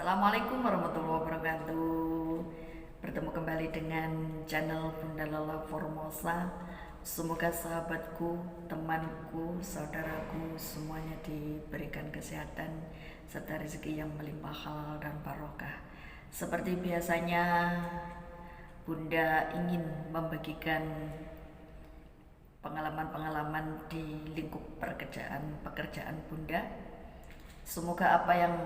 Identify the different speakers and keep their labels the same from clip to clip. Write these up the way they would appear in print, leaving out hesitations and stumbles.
Speaker 1: Assalamualaikum warahmatullahi wabarakatuh. Bertemu kembali dengan channel Bunda Lala Formosa. Semoga sahabatku, temanku, saudaraku semuanya diberikan kesehatan serta rezeki yang melimpah halal dan barokah. Seperti biasanya, Bunda ingin membagikan pengalaman-pengalaman di lingkup pekerjaan Bunda. Semoga apa yang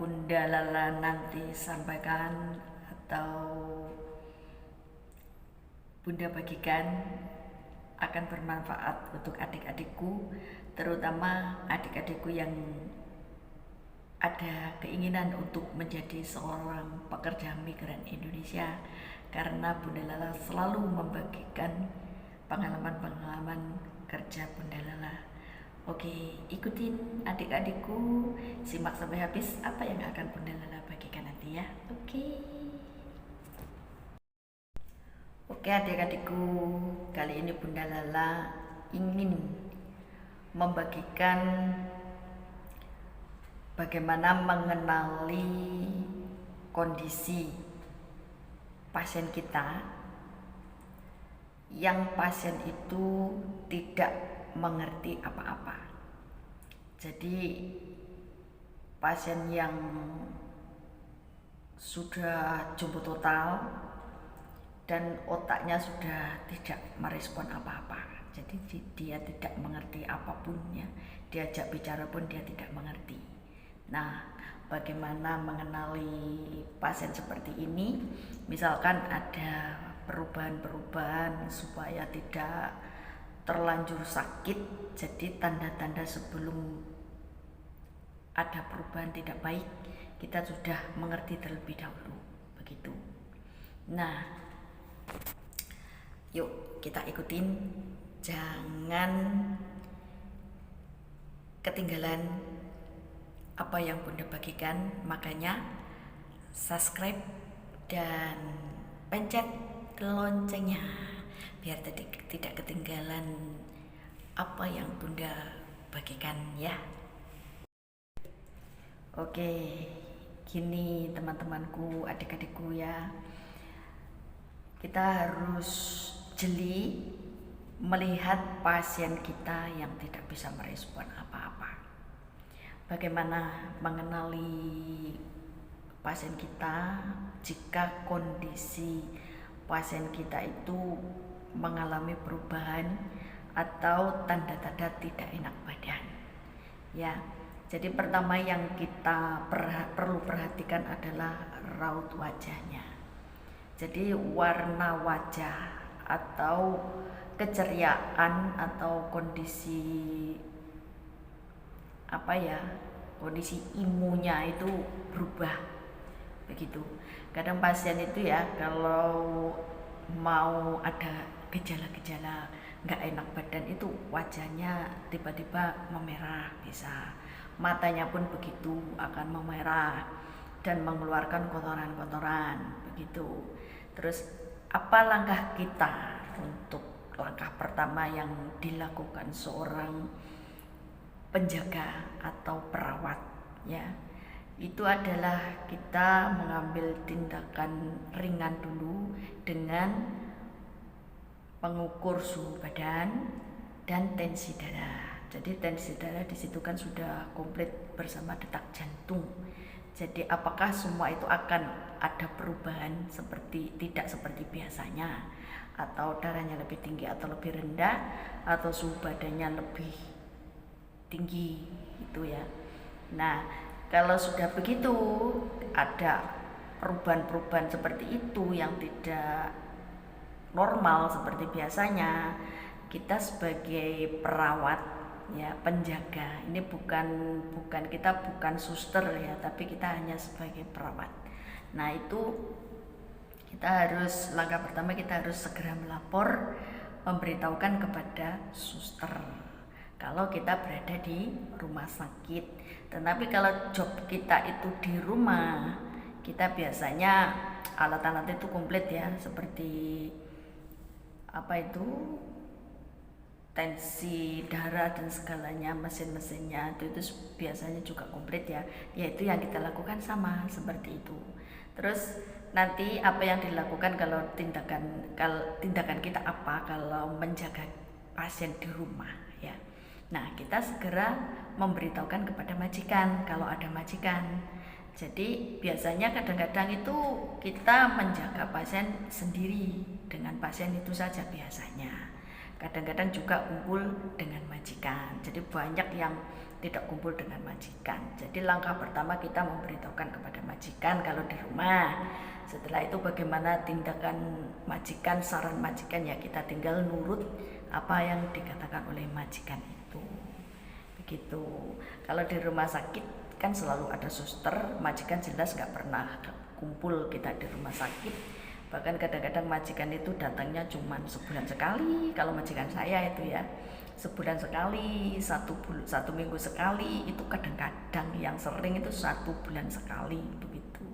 Speaker 1: Bunda Lala nanti sampaikan atau Bunda bagikan akan bermanfaat untuk adik-adikku, terutama adik-adikku yang ada keinginan untuk menjadi seorang pekerja migran Indonesia, karena Bunda Lala selalu membagikan pengalaman-pengalaman kerja Bunda Lala. Oke, ikutin adik-adikku, simak sampai habis apa yang akan Bunda Lala bagikan nanti ya. Oke adik-adikku, kali ini Bunda Lala ingin membagikan bagaimana mengenali kondisi pasien kita yang pasien itu tidak mengerti apa-apa. Jadi pasien yang sudah jumbo total dan otaknya sudah tidak merespon apa-apa. Jadi dia tidak mengerti apapun ya. Diajak bicara pun dia tidak mengerti. Nah, bagaimana mengenali pasien seperti ini? Misalkan ada perubahan-perubahan supaya tidak terlanjur sakit. Jadi tanda-tanda sebelum ada perubahan tidak baik, kita sudah mengerti terlebih dahulu. Begitu. Nah, yuk kita ikutin, jangan ketinggalan apa yang Bunda bagikan. Makanya subscribe dan pencet loncengnya biar tidak ketinggalan apa yang Bunda bagikan ya. Oke, gini teman-temanku, adik-adikku ya, kita harus jeli melihat pasien kita yang tidak bisa merespon apa-apa. Bagaimana mengenali pasien kita jika kondisi pasien kita itu mengalami perubahan atau tanda-tanda tidak enak badan ya. Jadi pertama yang kita perlu perhatikan adalah raut wajahnya. Jadi warna wajah atau keceriaan atau kondisi kondisi imunnya itu berubah begitu. Kadang pasien itu ya kalau mau ada gejala-gejala nggak enak badan itu wajahnya tiba-tiba memerah, bisa matanya pun begitu akan memerah dan mengeluarkan kotoran-kotoran begitu. Terus apa langkah kita? Untuk langkah pertama yang dilakukan seorang penjaga atau perawat ya, itu adalah kita mengambil tindakan ringan dulu dengan mengukur suhu badan dan tensi darah. Jadi tensi darah di situ kan sudah komplit bersama detak jantung. Jadi apakah semua itu akan ada perubahan tidak seperti biasanya, atau darahnya lebih tinggi atau lebih rendah, atau suhu badannya lebih tinggi itu ya. Nah, kalau sudah begitu ada perubahan-perubahan seperti itu yang tidak normal seperti biasanya, kita sebagai perawat ya, penjaga, ini kita bukan suster ya, tapi kita hanya sebagai perawat. Nah, itu langkah pertama kita harus segera melapor, memberitahukan kepada suster kalau kita berada di rumah sakit. Tetapi kalau job kita itu di rumah, kita biasanya alat-alat itu komplit ya, seperti tensi darah dan segalanya, mesin-mesinnya itu biasanya juga komplit ya. Yaitu yang kita lakukan sama seperti itu. Terus nanti apa yang dilakukan kalau tindakan kita apa kalau menjaga pasien di rumah ya. Nah, kita segera memberitahukan kepada majikan kalau ada majikan. Jadi biasanya kadang-kadang itu kita menjaga pasien sendiri dengan pasien itu saja biasanya. Kadang-kadang juga kumpul dengan majikan. Jadi banyak yang tidak kumpul dengan majikan. Jadi langkah pertama kita memberitahukan kepada majikan kalau di rumah. Setelah itu bagaimana tindakan majikan, saran majikan ya kita tinggal nurut apa yang dikatakan oleh majikan itu. Begitu. Kalau di rumah sakit kan selalu ada suster, majikan jelas nggak pernah kumpul kita di rumah sakit. Bahkan kadang-kadang majikan itu datangnya cuma sebulan sekali. Kalau majikan saya itu ya sebulan sekali, satu minggu sekali, itu kadang-kadang yang sering itu 1 bulan sekali begitu.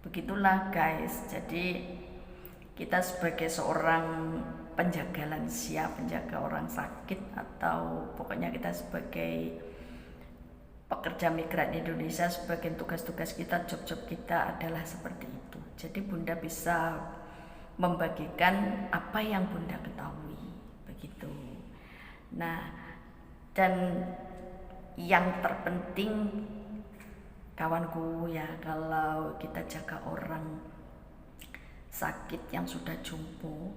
Speaker 1: Begitulah guys. Jadi kita sebagai seorang penjaga lansia, penjaga orang sakit, atau pokoknya kita sebagai pekerja migran Indonesia, sebagian tugas-tugas kita, job-job kita adalah seperti itu. Jadi Bunda bisa membagikan apa yang Bunda ketahui begitu. Nah, dan yang terpenting kawanku ya, kalau kita jaga orang sakit yang sudah jumbo,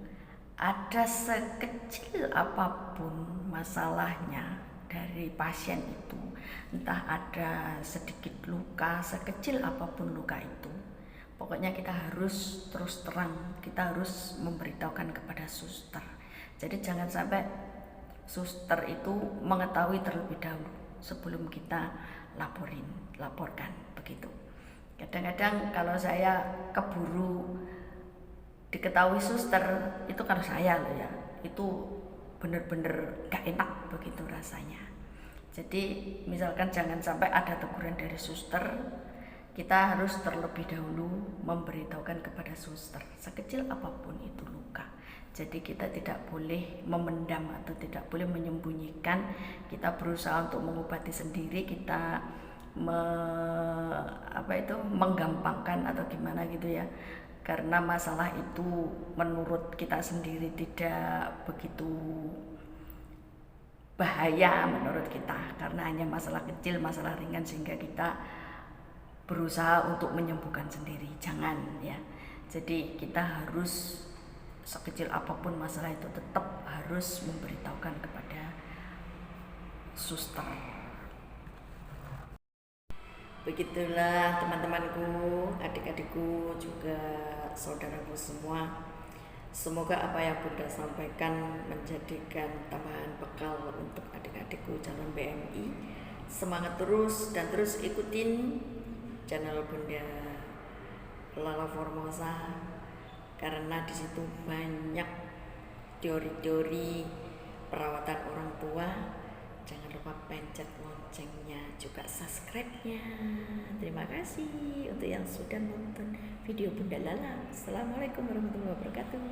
Speaker 1: ada sekecil apapun masalahnya dari pasien itu, entah ada sedikit luka, sekecil apapun luka itu, pokoknya kita harus terus terang, kita harus memberitahukan kepada suster. Jadi jangan sampai suster itu mengetahui terlebih dahulu sebelum kita laporkan begitu. Kadang-kadang kalau saya keburu diketahui suster, itu kalau saya loh ya, itu bener-bener gak enak begitu rasanya. Jadi misalkan jangan sampai ada teguran dari suster, kita harus terlebih dahulu memberitahukan kepada suster sekecil apapun itu luka. Jadi kita tidak boleh memendam atau tidak boleh menyembunyikan. Kita berusaha untuk mengobati sendiri, kita menggampangkan atau gimana gitu ya. Karena masalah itu menurut kita sendiri tidak begitu bahaya menurut kita, karena hanya masalah kecil, masalah ringan, sehingga kita berusaha untuk menyembuhkan sendiri. Jangan ya. Jadi kita harus sekecil apapun masalah itu tetap harus memberitahukan kepada suster. Begitulah teman-temanku, adik-adikku, juga saudaraku semua. Semoga apa yang Bunda sampaikan menjadikan tambahan bekal untuk adik-adikku calon BMI. Semangat terus dan terus ikutin channel Bunda Lala Formosa, karena di situ banyak teori-teori perawatan orang tua. Jangan lupa pencet loncengnya, juga subscribe-nya. Terima kasih untuk yang sudah nonton video Bunda Lala. Assalamualaikum warahmatullahi wabarakatuh.